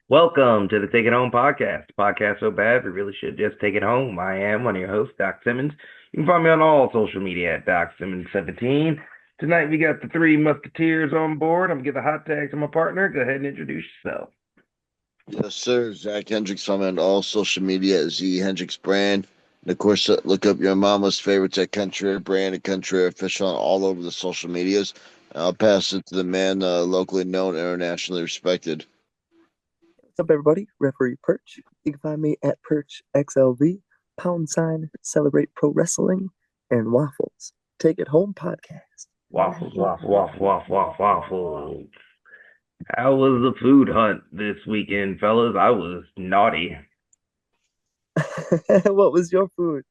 Welcome to the Take It Home podcast. Podcast so bad we really should just take it home. I am one of your hosts, Doc Simmons. You can find me on all social media at Doc Simmons17. Tonight we got the three musketeers on board. I'm gonna give the hot tag to my partner. Go ahead and introduce yourself. Yes, sir. Zach Hendricks. I'm on all social media at Z Hendricks Brand. And of course, look up your mama's favorites at Country Brand and Country Official all over the social medias. I'll pass it to the man locally known, internationally respected. What's up, everybody? Referee Perch. You can find me at Perch XLV, pound sign, celebrate pro wrestling, and waffles. Take it home podcast. Waffles, waffles, waffles, waffles, waffles, waffles. How was the food hunt this weekend, fellas? I was naughty. What was your food?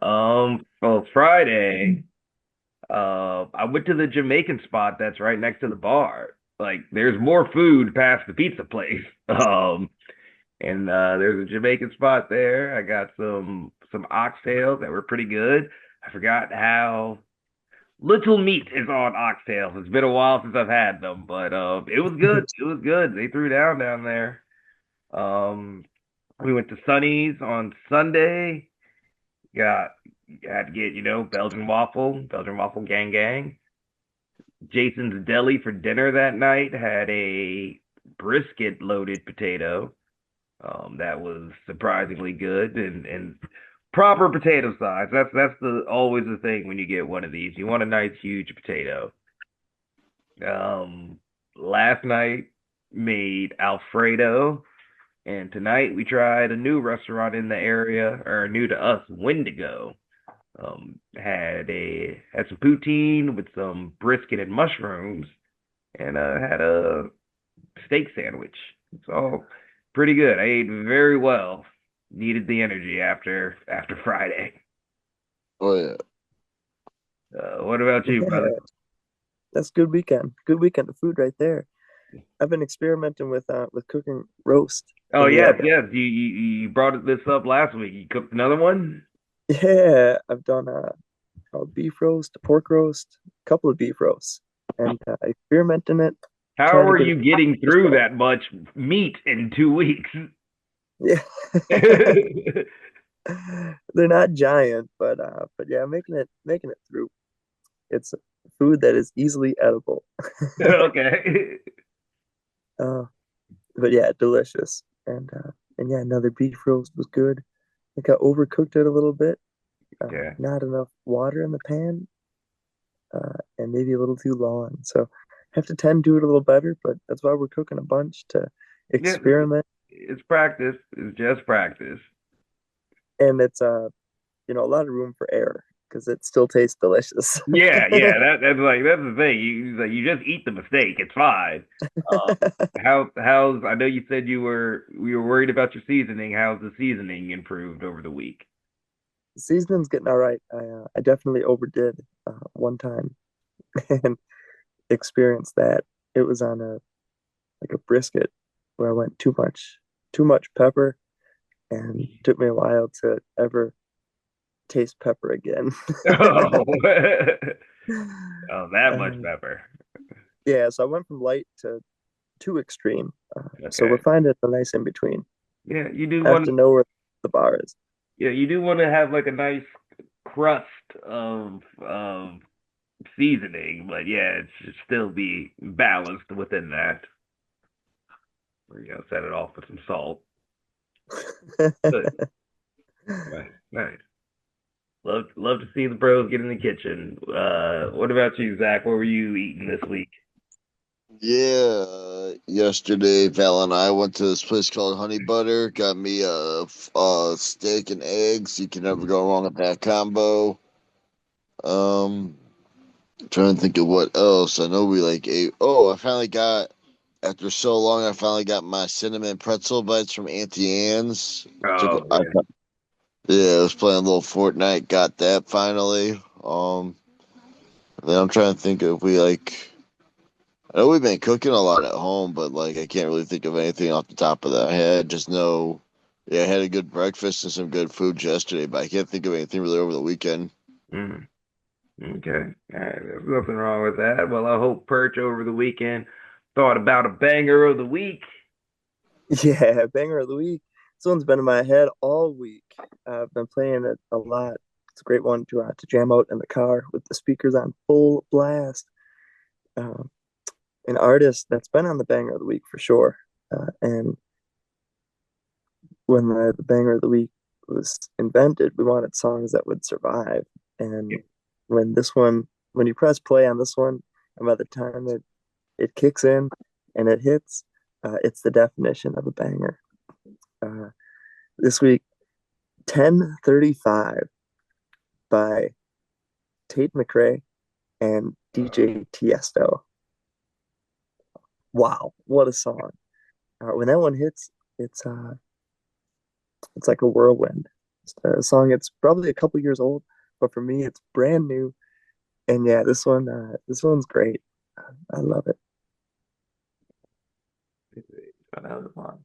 Well, Friday. I went to the Jamaican spot that's right next to the bar. Like, there's more food past the pizza place. And there's a Jamaican spot there. I got some oxtails that were pretty good. I forgot how little meat is on oxtails. It's been a while since I've had them, but it was good. It was good. They threw down there. Um, we went to Sonny's on Sunday. Got had to get, Belgian waffle gang gang. Jason's Deli for dinner that night had a brisket loaded potato. That was surprisingly good and proper potato size. That's the always the thing when you get one of these. You want a nice huge potato. Last night made Alfredo, and tonight we tried a new restaurant in the area, or new to us, Wendigo. Had some poutine with some brisket and mushrooms, and had a steak sandwich. It's all pretty good. I ate very well. Needed the energy after Friday. Oh, yeah. What about you, brother? Yeah, that's good weekend. Good weekend of food right there. I've been experimenting with cooking roast Oh in the yes, oven. yes. You brought this up last week. You cooked another one. Yeah, I've done a beef roast, a pork roast, a couple of beef roasts, and experimenting it, How trying to are get it you getting just through right. that much meat in 2 weeks? Yeah. They're not giant, but yeah, making it through. It's food that is easily edible. Okay. Uh, but yeah, delicious. And yeah, another beef roast was good. I think I overcooked it a little bit. Yeah. Not enough water in the pan, and maybe a little too long. So have to tend to it a little better, but that's why we're cooking a bunch to Yeah. experiment. It's practice. It's just practice. And it's a lot of room for error because it still tastes delicious. Yeah, yeah. That's the thing. You just eat the mistake. It's fine. How's I know you said you were worried about your seasoning. How's the seasoning improved over the week? Seasoning's getting all right. I definitely overdid one time and experienced that. It was on a like a brisket where I went too much pepper, and it took me a while to ever taste pepper again. Oh, oh, that much Um, pepper. yeah, so I went from light to too extreme. So Okay. we're finding a nice in between. Yeah, you do I have want to know where the bar is. yeah, you do want to have like a nice crust of seasoning, but yeah, it should still be balanced within that. Or set it off with some salt. Good. Right, nice. Love to see the bros get in the kitchen. What about you, Zach? What were you eating this week? Yeah. Yesterday, Val and I went to this place called Honey Butter. Got me a steak and eggs. You can never go wrong with that combo. Um, Trying to think of what else. I know we like ate. Oh, I finally got after so long. I finally got my cinnamon pretzel bites from Auntie Anne's. Oh yeah. Yeah, I was playing a little Fortnite. Got that finally. Then I'm trying to think if we like. I know we've been cooking a lot at home, but like I can't really think of anything off the top of that head. Just know, yeah, I had a good breakfast and some good food yesterday, but I can't think of anything really over the weekend. Mm, okay. All right. There's nothing wrong with that. Well, I hope Perch over the weekend thought about a banger of the week. Yeah, banger of the week. This one's been in my head all week. I've been playing it a lot. It's a great one to jam out in the car with the speakers on full blast. Um, an artist that's been on the banger of the week for sure. And when the banger of the week was invented, we wanted songs that would survive. And when you press play on this one, and by the time it kicks in and it hits, it's the definition of a banger. Uh, this week, 1035 by Tate McRae and DJ Tiesto. Wow, what a song. When that one hits, it's uh it's like a whirlwind. It's a song it's probably a couple years old, but for me it's brand new. And yeah, this one's great. I love it. That was fun.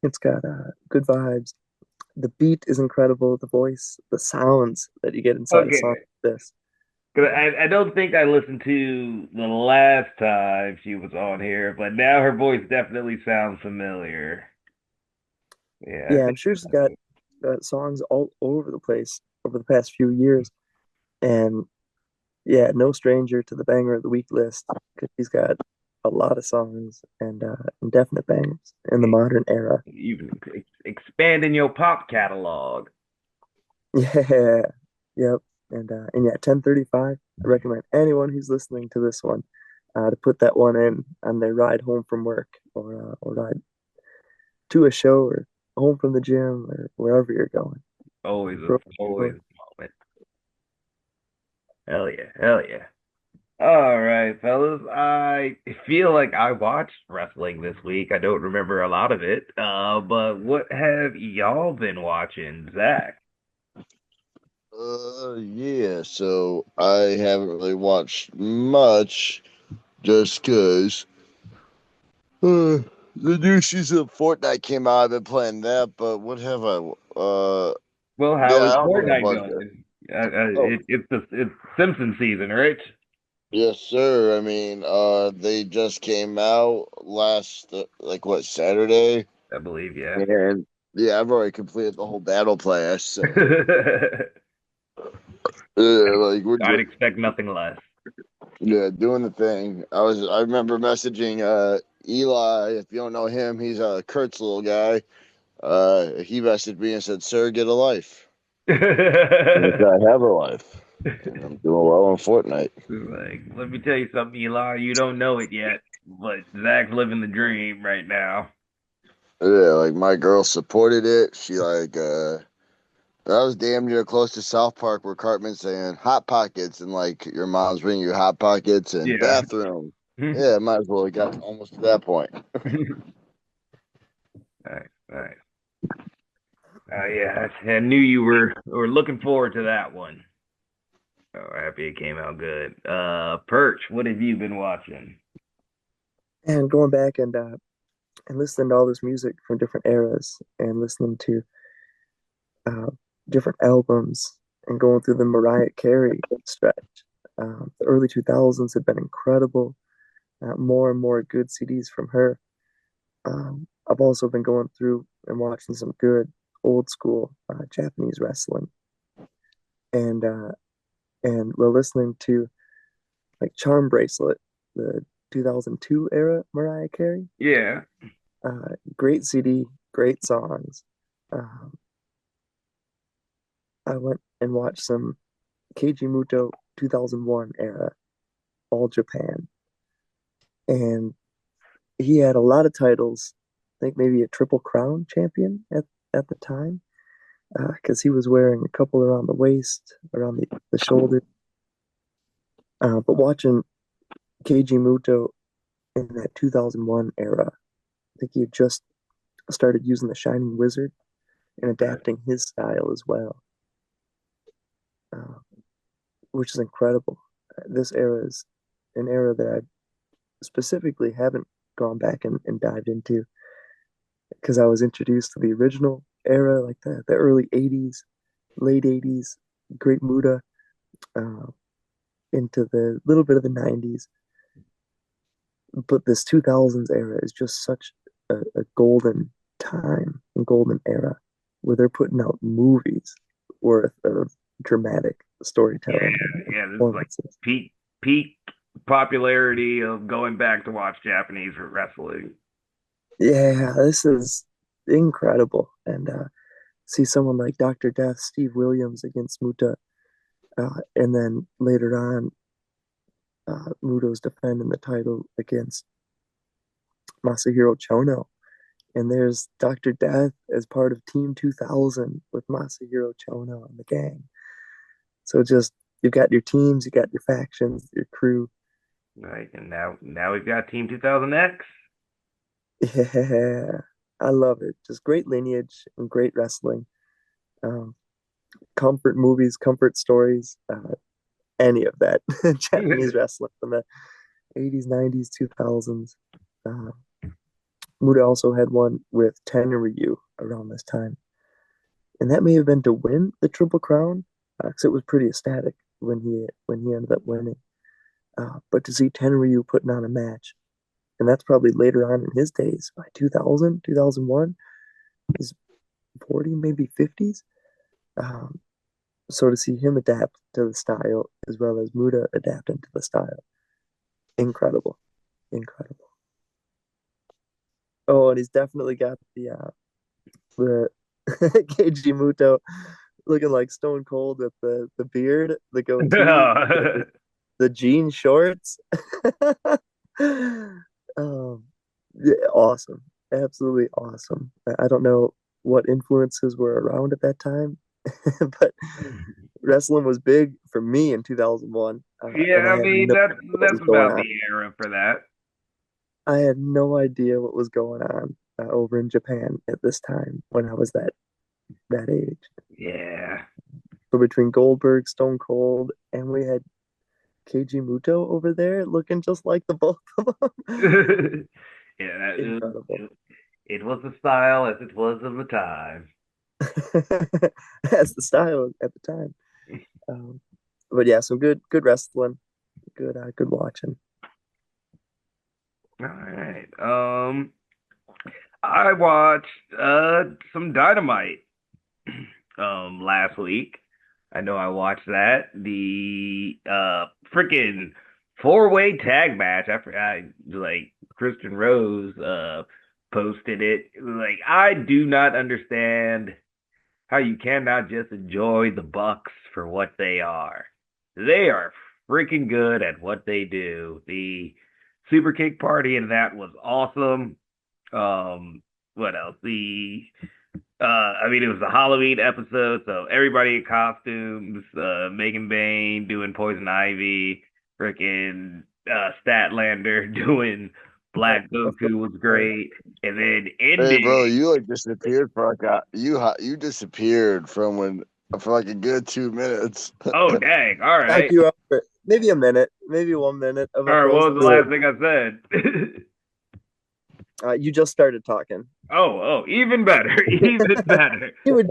It's got good vibes. The beat is incredible. The voice, the sounds that you get inside a song Okay. like this. 'Cause I don't think I listened to the last time she was on here, but now her voice definitely sounds familiar. Yeah, I Yeah, I'm think. sure she's got songs all over the place over the past few years. And yeah, no stranger to the banger of the week list because he's got a lot of songs and definite bangers in the modern era. Even expanding your pop catalog. Yeah, yep. And yeah, 1035. I recommend anyone who's listening to this one to put that one in on their ride home from work or ride to a show or home from the gym or wherever you're going. Grocery Always store. a moment. Hell yeah, hell yeah. All right, fellas. I feel like I watched wrestling this week. I don't remember a lot of it. But what have y'all been watching, Zach? Yeah, so I haven't really watched much just because the new season of Fortnite came out. I've been playing that, but what have I? Well, Yeah, how I is don't really have Fortnite much. going? Oh, It's Simpson season, right? yes, sir. I mean, they just came out last, like what, Saturday? I believe, yeah. And yeah, I've already completed the whole battle pass. So, like I'd expect nothing less. yeah, doing the thing. I remember messaging Eli. If you don't know him, he's Kurt's little guy. He messaged me and said, "Sir, get a life." Yes, I have a life, and I'm doing well in Fortnite. Like, let me tell you something, Eli. You don't know it yet, but Zach's living the dream right now. Yeah, like my girl supported it. She that was damn near close to South Park where Cartman's saying hot pockets and like your mom's bringing you hot pockets and Yeah. bathroom. Yeah, might as well have got almost to that point. Nice, nice. Yeah, I knew you were looking forward to that one. Oh, happy it came out good. Perch, what have you been watching? And going back and listening to all this music from different eras and listening to uh, different albums and going through the Mariah Carey stretch. The early 2000s have been incredible. More and more good CDs from her. I've also been going through and watching some good old school Japanese wrestling, and uh, and we're listening to like Charm Bracelet, the 2002 era Mariah Carey. Yeah. Great CD, great songs. Um, I went and watched some Keiji Muto 2001 era, All Japan, and he had a lot of titles. I think maybe a Triple Crown champion at the time, because he was wearing a couple around the waist, around the shoulder. But watching Keiji Muto in that 2001 era, I think he had just started using the Shining Wizard and adapting his style as well, uh, which is incredible. This era is an era that I specifically haven't gone back and dived into because I was introduced to the original era, like the early 80s, late 80s, Great Muda, uh, into the little bit of the 90s. but this 2000s era is just such a golden time and golden era where they're putting out movies worth of dramatic storytelling Yeah, and yeah. This is like performances. peak popularity of going back to watch Japanese wrestling. Yeah, this is incredible. And see someone like Dr. Death, Steve Williams against Muta, and then later on, Muto's defending the title against Masahiro Chono. And there's Dr. Death as part of Team 2000 with Masahiro Chono and the gang. So just you've got your teams, you got your factions, your crew. Right, and now we've got Team 2000X. Yeah, I love it. Just great lineage and great wrestling. Um, Comfort movies, comfort stories, any of that Japanese wrestling from the 80s, 90s, 2000s. Uh, Muda also had one with Tenryu around this time. And that may have been to win the Triple Crown, because it was pretty ecstatic when he ended up winning. But to see Tenryu putting on a match, and that's probably later on in his days, by 2000, 2001, he's 40, maybe 50s. Um, so to see him adapt to the style as well as Muda adapting to the style, incredible, incredible. Oh, and he's definitely got the Keiji Muto looking like Stone Cold with the beard, the goatee, the jean shorts. um, yeah, awesome, absolutely awesome. I don't know what influences were around at that time, but wrestling was big for me in 2001, and Yeah, I mean what that's was going about on. the era for that. I had no idea what was going on over in Japan at this time when I was that age. Yeah. So between Goldberg, Stone Cold, and we had Keiji Muto over there looking just like the both of them. Yeah, Incredible. it was the style as it was of the time. That's the style at the time. Um, but yeah, some good wrestling, good watching. All right. I watched some Dynamite last week. I know I watched that. The freaking four-way tag match. I like Kristen Rose posted it. Like I do not understand how you cannot just enjoy the Bucks for what they are. They are freaking good at what they do. The Super Kick Party and that was awesome. What else? I mean, it was a Halloween episode, so everybody in costumes. Megan Bain doing Poison Ivy, freaking Statlander doing Yeah, Black that's the Goku was part. great, and then Hey, ending. bro, you like disappeared for like you disappeared from when for like a good 2 minutes. Oh dang! All Knock right, you out for maybe a minute, maybe 1 minute of all a right. What full was the story. last thing I said? You just started talking. Oh, even better, even better. You would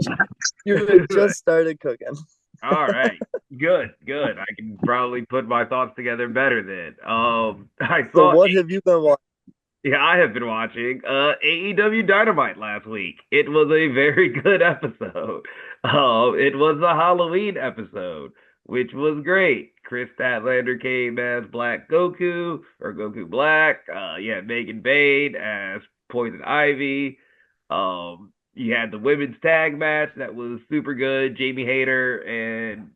you had just started cooking. All right, good. I can probably put my thoughts together better then. I So saw what have you been watching? Yeah, I have been watching AEW Dynamite last week. It was a very good episode. It was a Halloween episode, which was great. Chris Statlander came as Black Goku or Goku Black. Yeah, Megan Bain as Poison Ivy. You had the women's tag match that was super good. Jamie Hayter and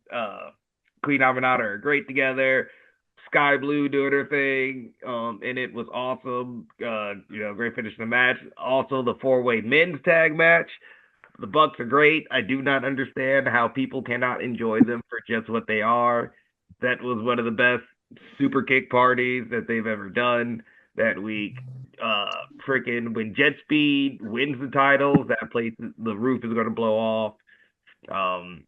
Queen Aminata are great together. Sky Blue doing her thing, and it was awesome. Great finish to the match. Also, the four-way men's tag match. The Bucks are great. I do not understand how people cannot enjoy them for just what they are. That was one of the best super kick parties that they've ever done that week. Freaking when Jet Speed wins the titles, that place the roof is going to blow off. Um,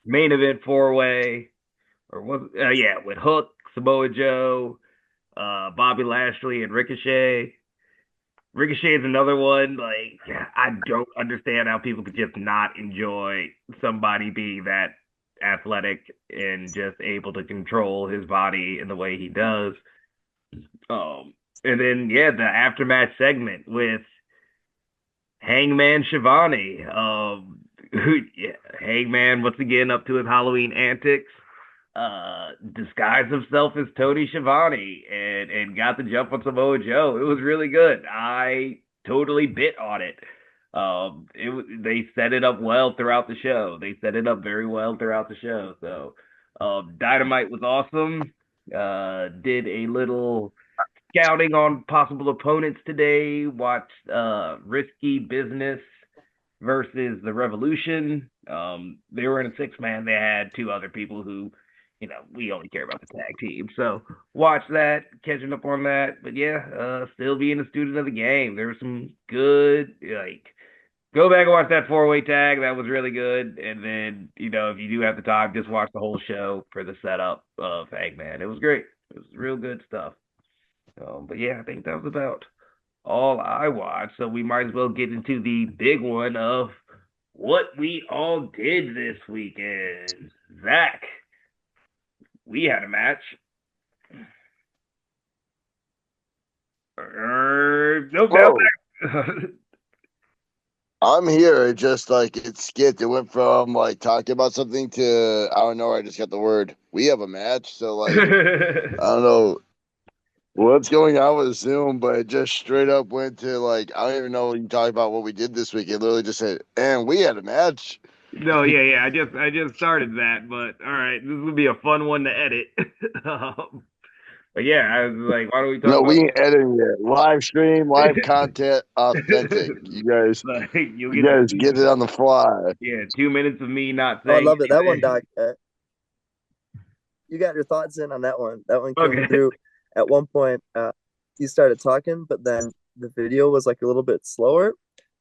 Main event four way or was yeah with Hook, Samoa Joe, Bobby Lashley, and Ricochet. Ricochet is another one. Like I don't understand how people could just not enjoy somebody being that athletic and just able to control his body in the way he does. Um, And then yeah, the aftermatch segment with Hangman Shivani. Yeah, Hangman once again up to his Halloween antics. Disguised himself as Tony Schiavone and got the jump on Samoa Joe. It was really good. I totally bit on it. They set it up well throughout the show. They set it up very well throughout the show. So, Dynamite was awesome. Did a little scouting on possible opponents today. Watched Risky Business versus the Revolution. They were in a six man. They had two other people who, we only care about the tag team. So watch that, catching up on that. But yeah, still being a student of the game. There was some good go back and watch that four-way tag. That was really good. And then, if you do have the time, just watch the whole show for the setup of Hangman. It was great. It was real good stuff. But yeah, I think that was about all I watched. So we might as well get into the big one of what we all did this weekend. Zach, we had a match. Nope, Whoa, no. I'm here. It just like it skipped. It went from like talking about something to I don't know. I just got the word. We have a match. So like I don't know what's going on with Zoom, but it just straight up went to like I don't even know when you talk about what we did this week. It literally just said, "And we had a match." No, yeah. I just started that, but all right, this would be a fun one to edit. But yeah, I was like, why don't we talk No, about we ain't editing it. Live stream, live content, authentic. like you'll You get the guys get it on the fly. 2 minutes of me not Oh, I saying love it. That one, anything. Doc. You got your thoughts in on that one. That one came Okay. through. At one point, you started talking, but then the video was like a little bit slower.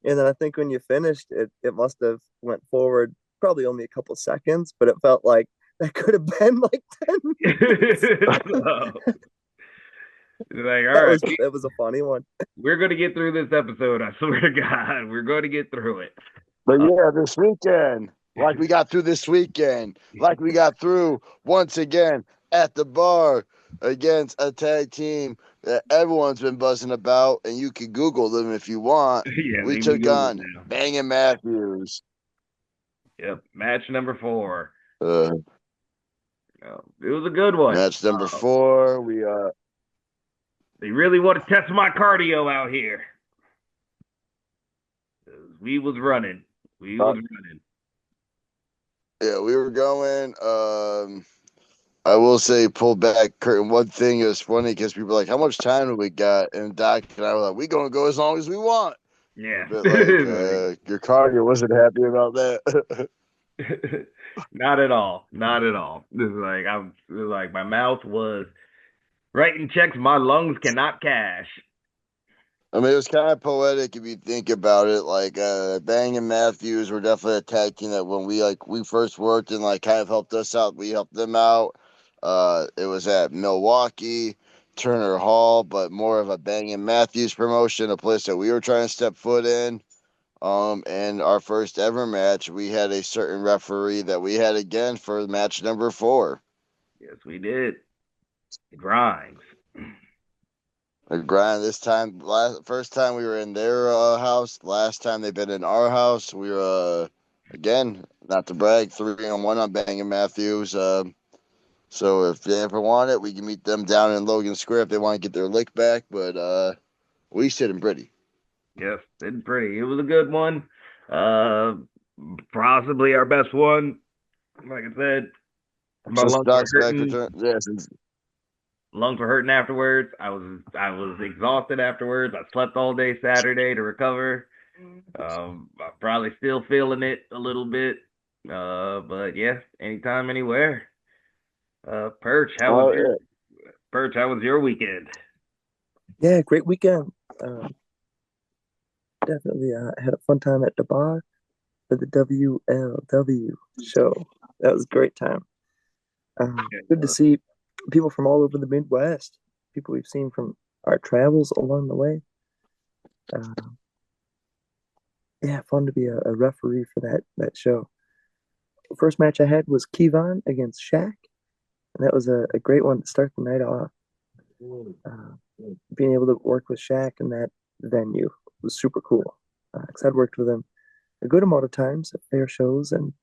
And then I think when you finished, it must have went forward probably only a couple seconds, but it felt like that could have been like 10 minutes. So, like, all That right, was that was a funny one. we're going to get through this episode. I swear to God, we're going to get through it. But Uh, yeah, this weekend, like we got through this weekend, like we got through once again at the bar against a tag team that everyone's been buzzing about, and you can Google them if you want. yeah, We they can took Google on now. Bangin' Matthews. Yep, match number four. Uh, It was a good one. Match number 4. They really want to test my cardio out here. We was running. We Uh, was running. yeah, we were going. I will say, pull back curtain. One thing is funny because people are like, "How much time do we got?" And Doc and I were like, "We gonna go as long as we want." Yeah. But like, your cardio wasn't happy about that. Not at all. Not at all. This is like my mouth was writing checks my lungs cannot cash. I mean, it was kind of poetic if you think about it. Like, Bang and Matthews were definitely a tag team that when we first worked and like kind of helped us out, we helped them out. It was at Milwaukee, Turner Hall, but more of a Bang and Matthews promotion, a place that we were trying to step foot in. And our first ever match, we had a certain referee that we had again for match number 4. Yes, we did. Grimes. A grind this time. First time we were in their house. Last time they've been in our house. We were again, not to brag, 3-on-1 on Banging Matthews. So if they ever want it, we can meet them down in Logan Square if they want to get their lick back. But we sit in pretty. Yes, did pretty. It was a good one. Uh, Possibly our best one. Like I said, my Since lungs were Doc's back hurting. return, yeah. Since Lungs were hurting afterwards. I was exhausted afterwards. I slept all day Saturday to recover. I'm probably still feeling it a little bit. But yeah, anytime, anywhere. Perch, yeah. How was your weekend? Yeah, great weekend. Definitely had a fun time at the bar for the WLW show. That was a great time. Good to see people from all over the Midwest, people we've seen from our travels along the way. Uh, yeah, fun to be a referee for that show. First match I had was Kevon against Shaq, and that was a great one to start the night off. Uh, Being able to work with Shaq in that venue was super cool. Because I'd worked with him a good amount of times at fair shows and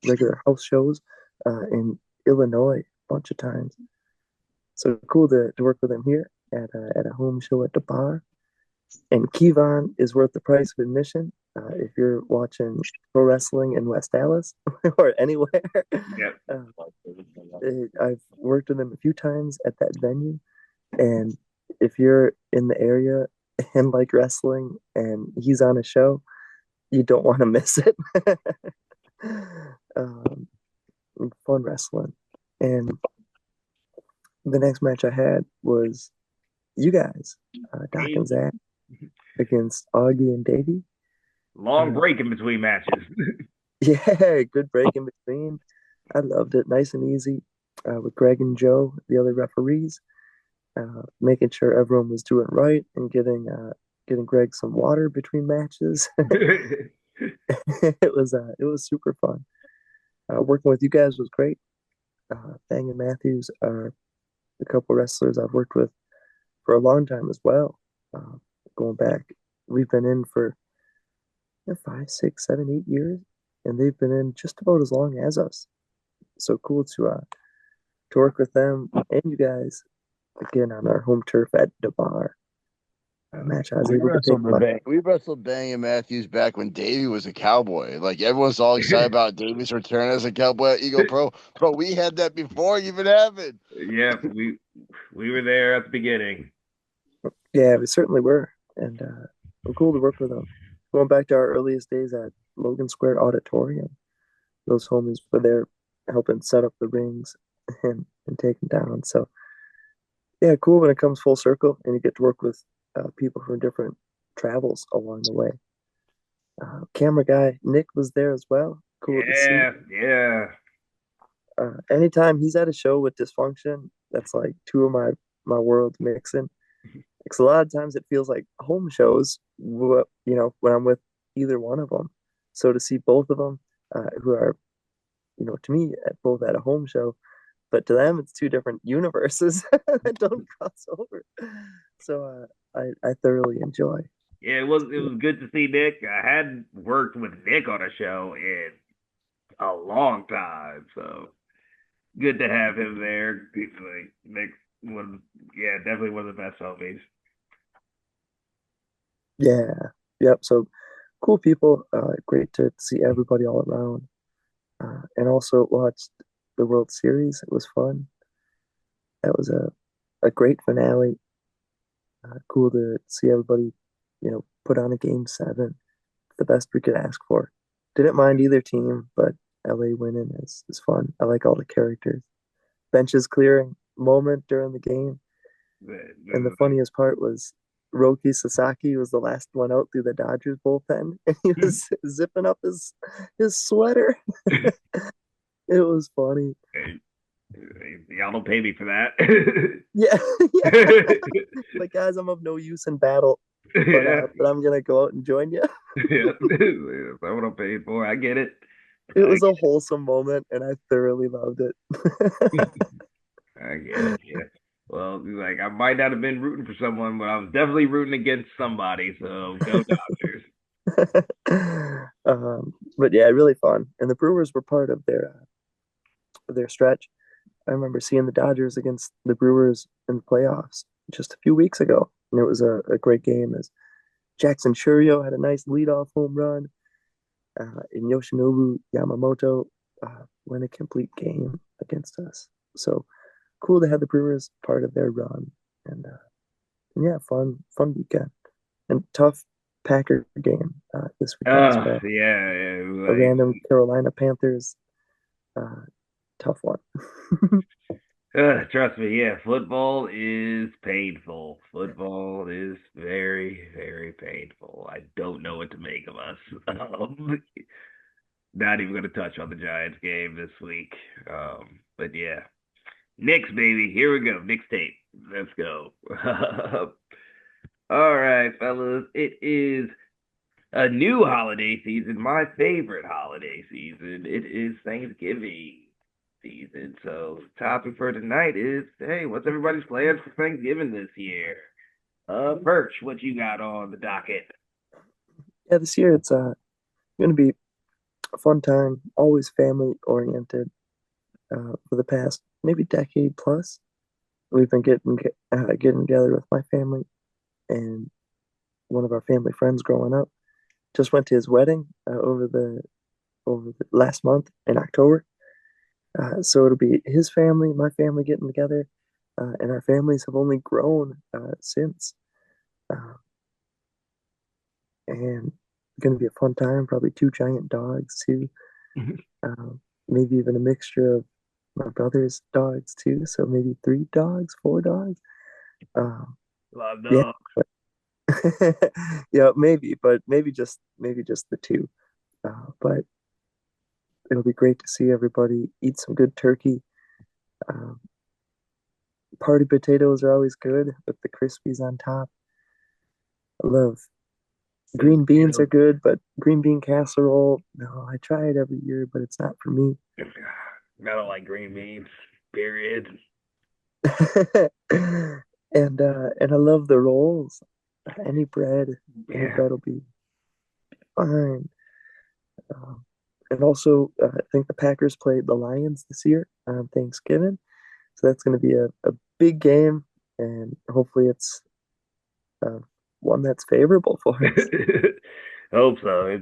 regular house shows in Illinois a bunch of times. So cool to work with him here at a home show at the bar. And Kevon is worth the price of admission if you're watching pro wrestling in West Dallas or anywhere. Yep. Uh, I've worked with him a few times at that venue, and if you're in the area and like wrestling and he's on a show, you don't want to miss it. um, Fun wrestling. And the next match I had was you guys, Doc Hey, and Zach against Augie and Davey. long Uh, break in between matches. yeah, good break in between. I loved it. Nice and easy with Greg and Joe, the other referees, making sure everyone was doing right and getting Greg some water between matches. It was super fun. Working with you guys was great. Bang and Matthews are a couple wrestlers I've worked with for a long time as well. Uh, Going back, we've been in for 5, 6, 7, 8 years, and they've been in just about as long as us. So cool to work with them and you guys again on our home turf at the bar. A match I was able to take part. We wrestled Bang and Matthews back when Davey was a cowboy. Like everyone's all excited about Davey's return as a cowboy at Eagle Pro, but we had that before it even happened. Yep, we were there at the beginning. Yeah, we certainly were, and cool to work with them. Going back to our earliest days at Logan Square Auditorium, those homies were there helping set up the rings and take them down. So yeah, cool when it comes full circle and you get to work with people from different travels along the way. Camera guy Nick was there as well. Cool to see. Yeah, yeah. Anytime he's at a show with dysfunction, that's like two of my worlds mixing. Because a lot of times it feels like home shows, when I'm with either one of them. So to see both of them, who are, to me, both at a home show, but to them, it's two different universes that don't cross over. So I thoroughly enjoy. Yeah, it was good to see Nick. I hadn't worked with Nick on a show in a long time, so good to have him there. He's like Nick was, yeah, definitely one of the best homies. Yeah, yep. So cool people. Great to see everybody all around, and also watched the World Series. It was fun. That was a great finale. Cool to see everybody, put on a game 7. The best we could ask for. Didn't mind either team, but LA winning is fun. I like all the characters. Benches clearing moment during the game. And the funniest part was Roki Sasaki was the last one out through the Dodgers bullpen, and he was zipping up his sweater. It was funny. Y'all don't pay me for that. Yeah, yeah. Like guys, I'm of no use in battle, but Yeah, but I'm gonna go out and join you. yeah. That's what I'm paid for. I get it. It I was a wholesome moment, and I thoroughly loved it. I get it. Yeah. Well, like I might not have been rooting for someone, but I was definitely rooting against somebody. So go Dodgers. But yeah, really fun. And the Brewers were part of their stretch. I remember seeing the Dodgers against the Brewers in the playoffs just a few weeks ago, and it was a great game as Jackson Churio had a nice leadoff home run, and Yoshinobu Yamamoto won a complete game against us. So cool to have the Brewers part of their run, and yeah, fun weekend and tough Packer game this weekend as well. Yeah, yeah, A like random Carolina Panthers uh, tough one. trust me, yeah, football is painful. Football is very, very painful. I don't know what to make of us. Not even going to touch on the Giants game this week. But yeah, Knicks, baby. Here we go. Knicks tape. Let's go. All right, fellas. It is a new holiday season, my favorite holiday season. It is Thanksgiving. season. So, the topic for tonight is, hey, what's everybody's plans for Thanksgiving this year? Perch, what you got on the docket? Yeah, this year it's going to be a fun time, always family oriented. For the past maybe decade plus, we've been getting together with my family and one of our family friends growing up. Just went to his wedding over the last month in October. So it'll be his family, my family getting together, and our families have only grown since. Uh, and it's going to be a fun time. Probably two giant dogs too. Maybe even a mixture of my brother's dogs too. So maybe three dogs, four dogs. Um, Love yeah, dog. yeah, maybe, but maybe just the two. But it'll be great to see everybody eat some good turkey. Um, Party potatoes are always good with the crispies on top. I love Sweet green beans are potatoes. good, but green bean casserole, no, I try it every year, but it's not for me. I don't like green beans, period. And I love the rolls. Any bread, any Yeah. bread will be fine. Um, and also, I think the Packers played the Lions this year on Thanksgiving, so that's going to be a big game, and hopefully it's uh, one that's favorable for us. Hope so.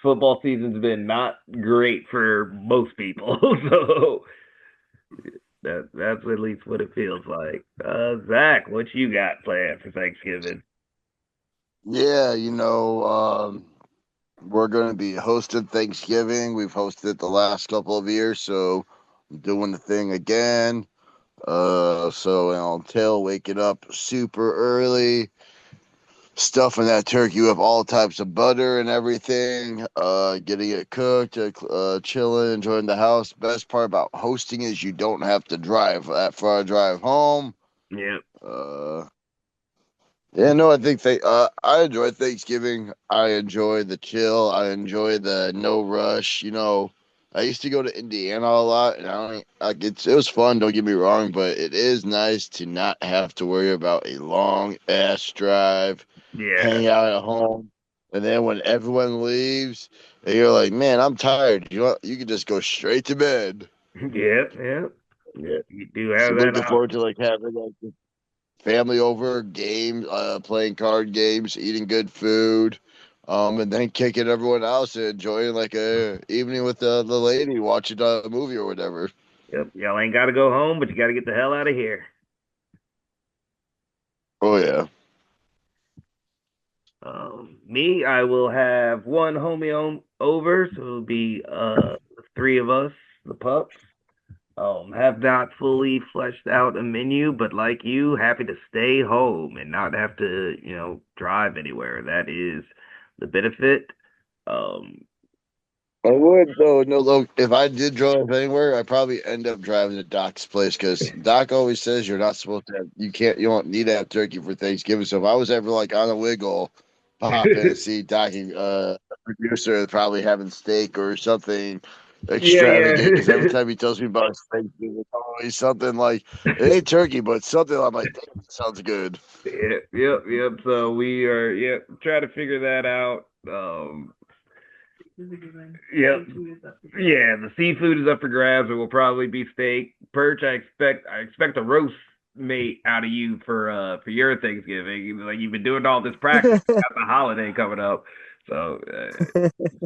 Football season's been not great for most people, so that's at least what it feels like. Zach, what you got planned for Thanksgiving? Yeah, we're going to be hosting Thanksgiving. We've hosted it the last couple of years, so I'm doing the thing again. So it'll entail waking up super early, stuffing that turkey with all types of butter and everything, getting it cooked, chilling, enjoying the house. Best part about hosting is you don't have to drive that far to drive home. Yeah, Uh, yeah, no, I think I enjoy Thanksgiving. I enjoy the chill. I enjoy the no rush. I used to go to Indiana a lot, and I don't like it was fun. Don't get me wrong, but it is nice to not have to worry about a long ass drive, yeah, hang out at home, and then when everyone leaves, and you're like, man, I'm tired. You can just go straight to bed. yeah, yeah, yeah. You do have So that looking forward option. to like having like family over, games, playing card games, eating good food, and then kicking everyone else and enjoying like a evening with the lady watching a movie or whatever. Yep, y'all ain't got to go home, but you got to get the hell out of here. Oh yeah. Me, I will have one homie over, so it'll be the three of us, the pups. Have not fully fleshed out a menu, but like you, happy to stay home and not have to, drive anywhere. That is the benefit. Um, I would though. No, look, if I did drive anywhere, I'd probably end up driving to Doc's place because Doc always says you're not supposed to have, you don't need to have turkey for Thanksgiving. So if I was ever like on a wiggle, pop in and see Doc, producer probably having steak or something yeah, extravagant. Because every yeah. time he tells me about his Thanksgiving, it's always something like it ain't turkey, but something I'm like, damn, that sounds good. Yep, yep, yep. So we are, yep, try to figure that out. Yep. Yeah, the seafood is up for grabs. It will probably be steak. Perch, I expect a roast mate out of you for your Thanksgiving. Like you've been doing all this practice. You got the holiday coming up. So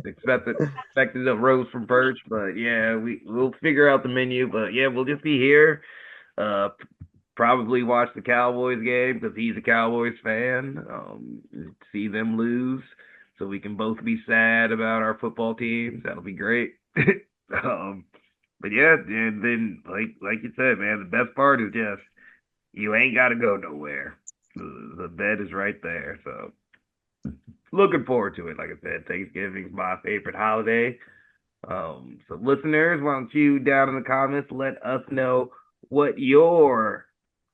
expected a roast from Perch, but yeah, we'll figure out the menu. But yeah, we'll just be here. Uh, Probably watch the Cowboys game because he's a Cowboys fan. See them lose, so we can both be sad about our football teams. That'll be great. um, but yeah, and then like you said, man, the best part is just you ain't got to go nowhere. The bed is right there. So looking forward to it. Like I said, Thanksgiving's my favorite holiday. So listeners, why don't you down in the comments let us know what your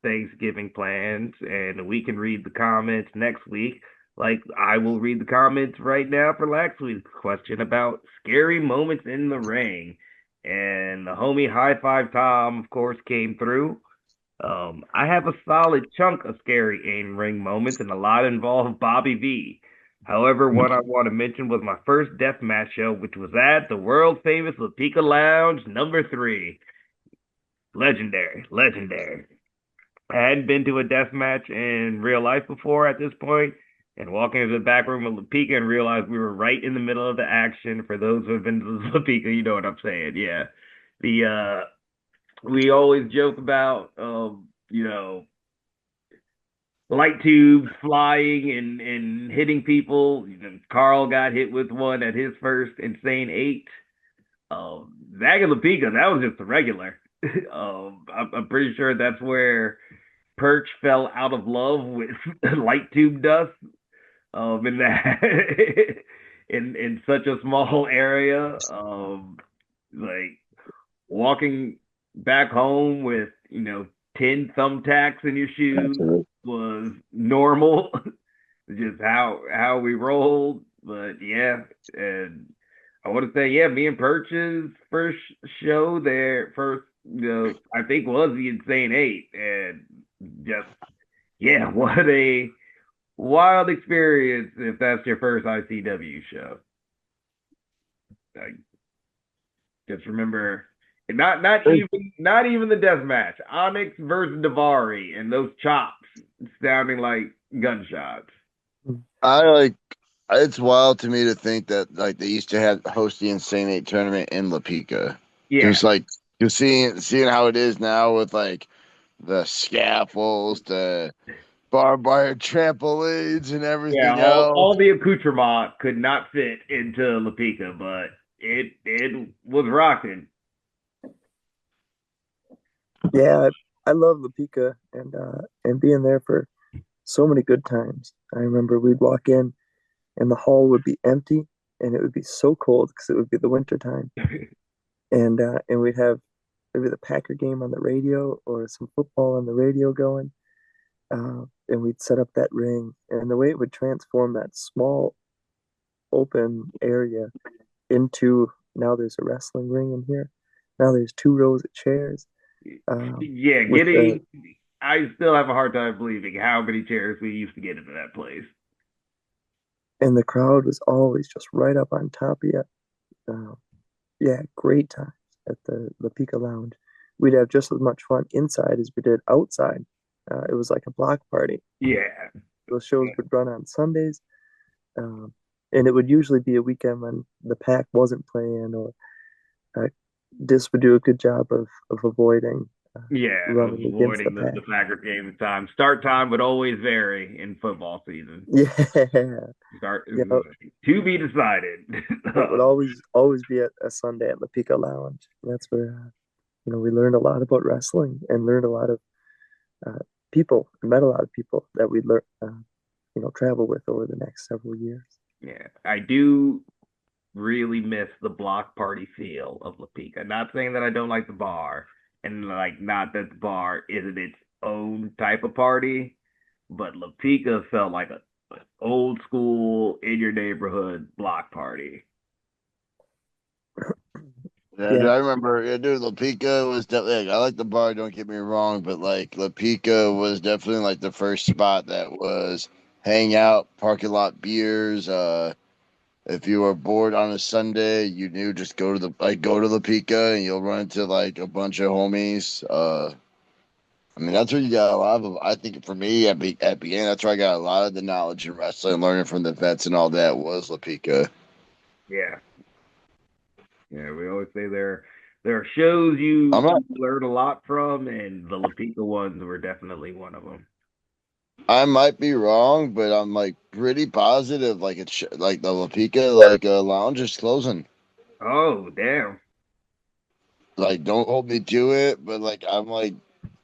Thanksgiving plans, and we can read the comments next week. Like I will read the comments right now for last week's question about scary moments in the ring. and the homie High Five Tom, of course, came through. I have a solid chunk of scary in-ring moments, and a lot involved Bobby V. However, one I want to mention was my first deathmatch show, which was at the world famous Lapika Lounge #3. Legendary, legendary. I hadn't been to a death match in real life before at this point, and walking into the back room of Lapika and realized we were right in the middle of the action. For those who have been to Lapika, you know what I'm saying. Yeah. The we always joke about light tubes flying and hitting people. Carl got hit with one at his first Insane Eight. Zach and Lapika, that was just a regular. I'm pretty sure that's where Perch fell out of love with light tube dust. In that in such a small area. Like walking back home with 10 thumbtacks in your shoes Absolutely. was normal. Just how we rolled. But yeah, and I want to say, yeah, me and Perch's first show there, first, I think was the Insane Eight, and just yeah, what a wild experience if that's your first ICW show. I just remember, and not even the death match, Onyx versus Davari, and those chops sounding like gunshots. I like it's wild to me to think that like they used to have host the Insane Eight tournament in Lapika. Yeah, Just like just seeing how it is now with like the scaffolds, the barbed wire trampolines, and yeah. everything else. All the accoutrement could not fit into Lapika, but it was rocking. Yeah, I love La Pica and being there for so many good times. I remember we'd walk in and the hall would be empty and it would be so cold because it would be the winter time. And we'd have maybe the Packer game on the radio or some football on the radio going. And we'd set up that ring and the way it would transform that small open area into now there's a wrestling ring in here. Now there's two rows of chairs. Yeah, With the I still have a hard time believing how many chairs we used to get into that place. and the crowd was always just right up on top of you. Yeah, great times at the Pika Lounge. We'd have just as much fun inside as we did outside. It was like a block party. Yeah, Those shows would run on Sundays, um, and it would usually be a weekend when the pack wasn't playing, or uh, Dis would do a good job of avoiding uh, yeah, of running against the avoiding the pack. Packers game time. Start time would always vary in football season. Yeah, Start yeah. to be decided. It would always be a Sunday at the Pika Lounge. That's where we learned a lot about wrestling and learned a lot of uh, people, met a lot of people that we'd learn, travel with over the next several years. Yeah, I do really miss the block party feel of La Pica. Not saying that I don't like the bar, and like not that the bar isn't its own type of party, but La Pica felt like a an old school in your neighborhood block party. Yeah, dude, Yeah, I remember. Yeah, dude, La Pica was definitely. Like, I like the bar. Don't get me wrong, but like La Pica was definitely like the first spot that was hang out, parking lot beers. If you were bored on a Sunday, you knew just go to La Pica and you'll run into like a bunch of homies. I mean that's where you got a lot of. I think for me at beginning, that's where I got a lot of the knowledge in wrestling, learning from the vets and all that was La Pica. Yeah, yeah. We always say there are shows I'm you not. learn a lot from, and the La Pica ones were definitely one of them. I might be wrong, but I'm like pretty positive. Like like the La Pica like lounge is closing. Oh, damn. Like don't hold me to it, but like I'm like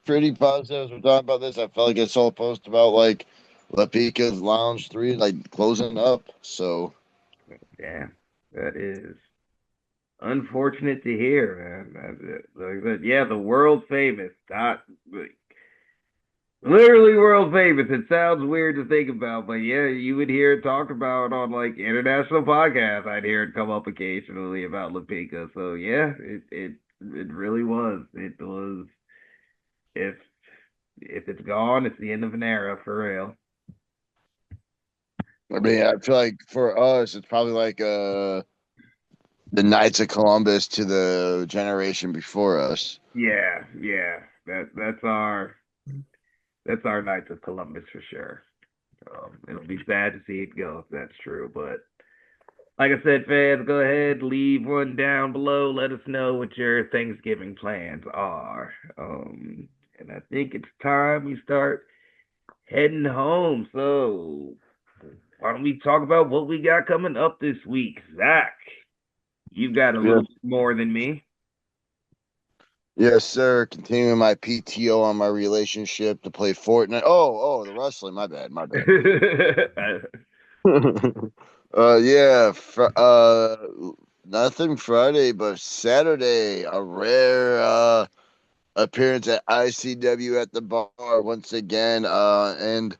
pretty positive as we're talking about this. I felt like I saw a post about like La Pica's Lounge 3 like closing up. So Damn. That is unfortunate to hear, man. Like, but yeah, the world famous. Not, like, Literally world famous. It sounds weird to think about, but yeah, you would hear it talked about on like international podcasts. I'd hear it come up occasionally about Lopeka. So yeah, it really was. It was if if it's gone, it's the end of an era for real. I mean, I feel like for us, it's probably like the Knights of Columbus to the generation before us. Yeah, yeah. That's our Knights of Columbus for sure. It'll be sad to see it go if that's true, but like I said, fans, go ahead, leave one down below. Let us know what your Thanksgiving plans are. And I think it's time we start heading home. So why don't we talk about what we got coming up this week? Zach, you got a little Yes, bit more than me. yes, sir. Continuing my PTO on my relationship to play Fortnite. The wrestling. My bad, my bad. Yeah. Nothing Friday, but Saturday, a rare appearance at ICW at the bar once again. And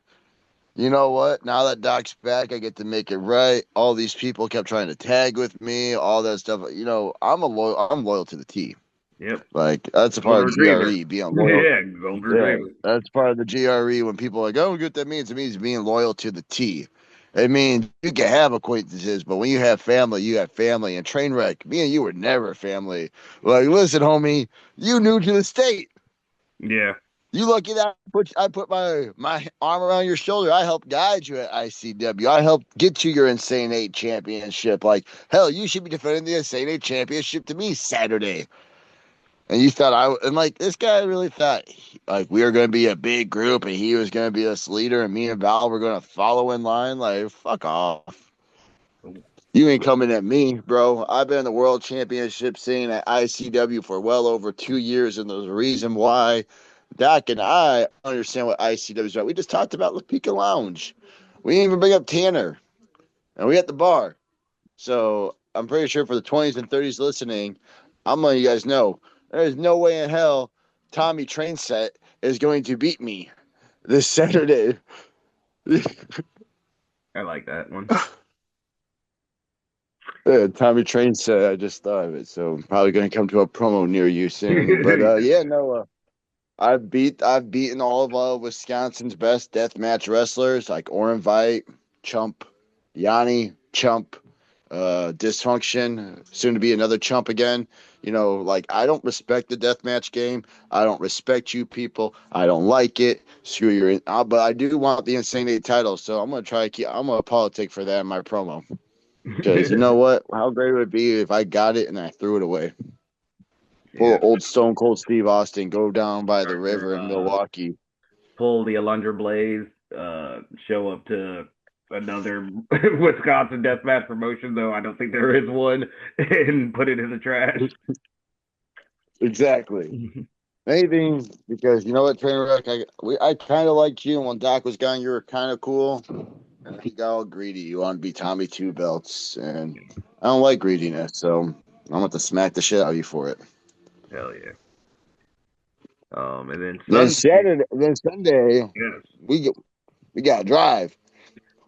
you know what? Now that Doc's back, I get to make it right. All these people kept trying to tag with me, all that stuff. I'm loyal to the team. Yep. Like that's a part Golden of the Retriever. GRE, being loyal. Yeah, Golden Yeah, Retriever. that's part of the GRE. When people are like, "Oh, what that means," it means being loyal to the T. It means you can have acquaintances, but when you have family, you have family. And Trainwreck, me and you were never family. Like, listen, homie, you new to the state. Yeah. You lucky that I put my arm around your shoulder. I helped guide you at ICW. I helped get you your Insane Eight championship. Like hell, you should be defending the Insane Eight championship to me Saturday. And you thought and like this guy really thought like we were going to be a big group and he was going to be this leader and me and Val were going to follow in line. Like fuck off. You ain't coming at me, bro. I've been in the world championship scene at ICW for well over 2 years, and there's a reason why Doc and I understand what ICW is about. We just talked about La Pica Lounge. We didn't even bring up Tanner, and we at the bar. So I'm pretty sure for the 20s and 30s listening, I'm letting you guys know there's no way in hell Tommy Trainset is going to beat me this Saturday. I like that one. Tommy Train said, I just thought of it. So I'm probably going to come to a promo near you soon. But yeah, no, I've beaten all of Wisconsin's best deathmatch wrestlers like Oren Veit, Chump, Yanni, Chump, Dysfunction, soon to be another Chump again. You know, like I don't respect the deathmatch game. I don't respect you people. I don't like it. Screw your, but I do want the Insane Eight title. So I'm gonna try to keep. I'm gonna politic for that in my promo. Because you know what? How great would it be if I got it and I threw it away? Pull Yeah. old Stone Cold Steve Austin, go down by the Or river in Milwaukee. pull the Alundra Blaze, show up to another Wisconsin deathmatch promotion, though I don't think there is one, and put it in the trash. Exactly. Anything because you know what, Trainwreck, I kind of liked you, and when Doc was gone, you were kind of cool. And then you got all greedy. You want to be Tommy Two Belts, and I don't like greediness, so I'm going to smack the shit out of you for it. Hell yeah. And then Then Sunday, Saturday, then Sunday, yes, we get, we got to drive.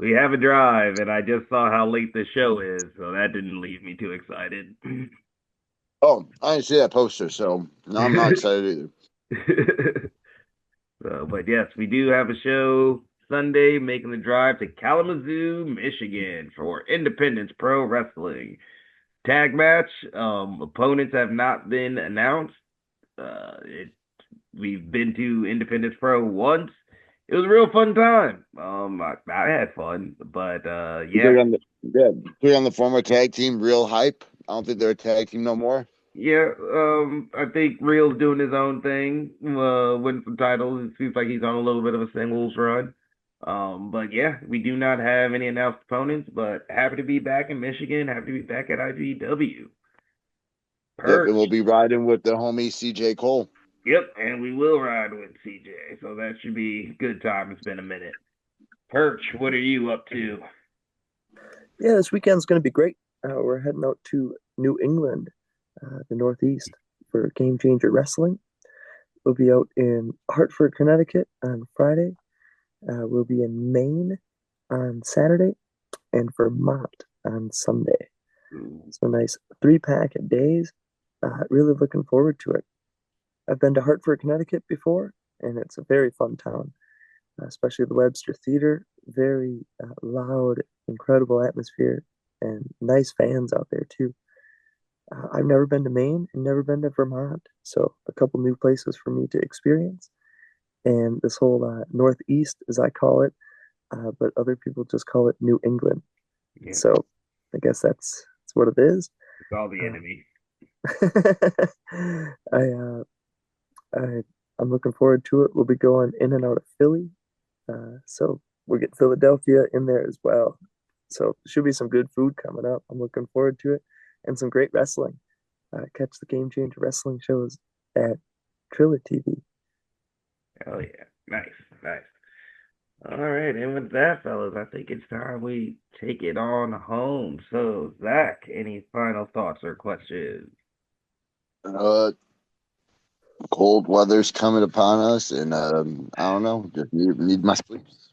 we have a drive, and I just saw how late the show is, so that didn't leave me too excited. Oh, I didn't see that poster, so no, I'm not excited either. So, but yes, we do have a show Sunday making the drive to Kalamazoo, Michigan for Independence Pro Wrestling. Tag match. Opponents have not been announced. We've been to Independence Pro once. It was a real fun time. I had fun, but yeah, Three on the former tag team, real hype. I don't think they're a tag team no more. yeah. I think Real's doing his own thing. Winning some titles. It seems like he's on a little bit of a singles run. But yeah, we do not have any announced opponents, but happy to be back in Michigan. Happy to be back at IGW. Yep, and Perch. we'll be riding with the homie CJ Cole. Yep, and we will ride with CJ, so that should be good time. It's been a minute. Perch, what are you up to? Yeah, this weekend's going to be great. We're heading out to New England, the Northeast, for Game Changer Wrestling. we'll be out in Hartford, Connecticut on Friday. We'll be in Maine on Saturday and Vermont on Sunday. Ooh, So nice 3 pack of days. Really looking forward to it. I've been to Hartford, Connecticut before, and it's a very fun town, especially the Webster Theater. Very loud, incredible atmosphere, and nice fans out there too. I've never been to Maine and never been to Vermont, so a couple new places for me to experience. And this whole Northeast, as I call it, but other people just call it New England. yeah, So I guess that's what it is. it's all the Uh, enemy. I, uh, I I'm looking forward to it. We'll be going in and out of Philly, so we'll get Philadelphia in there as well. So should be some good food coming up. I'm looking forward to it, and some great wrestling. Catch the Game Changer wrestling shows at Trilla TV. Hell yeah. Nice, nice. All right, and with that, fellas, I think it's time we take it on home. So, Zach, any final thoughts or questions? Uh, Cold weather's coming upon us, and I don't know, just need my sleeps.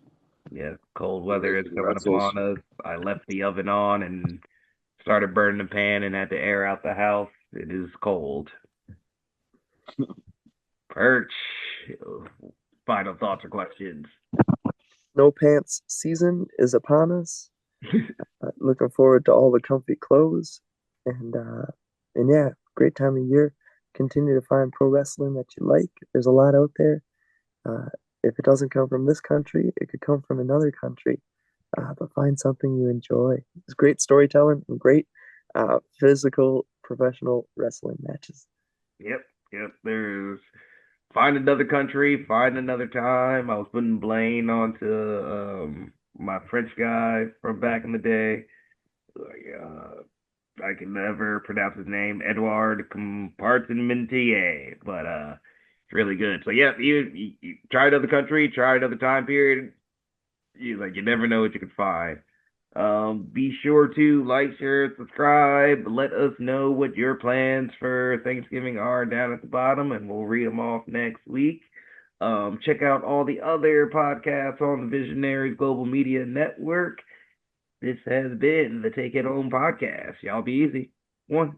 Yeah, cold Get weather ready is for the coming wrestles. upon us. I left the oven on and started burning the pan and had to air out the house. It is cold. Perch, final thoughts or questions? No pants season is upon us. Looking forward to all the comfy clothes, and yeah, great time of year. Continue to find pro wrestling that you like. There's a lot out there. Uh, if it doesn't come from this country, it could come from another country. But find something you enjoy. It's great storytelling and great physical professional wrestling matches. Yep, yep. There's find another country, find another time. I was putting blame onto my French guy from back in the day. Like, I can never pronounce his name, Edouard Compartimentier, but it's really good. So yeah, you try another country, try another time period. You never know what you can find. Be sure to like, share, subscribe. Let us know what your plans for Thanksgiving are down at the bottom, and we'll read them off next week. Check out all the other podcasts on the Visionaries Global Media Network. This has been the Take It Home podcast. Y'all be easy. One.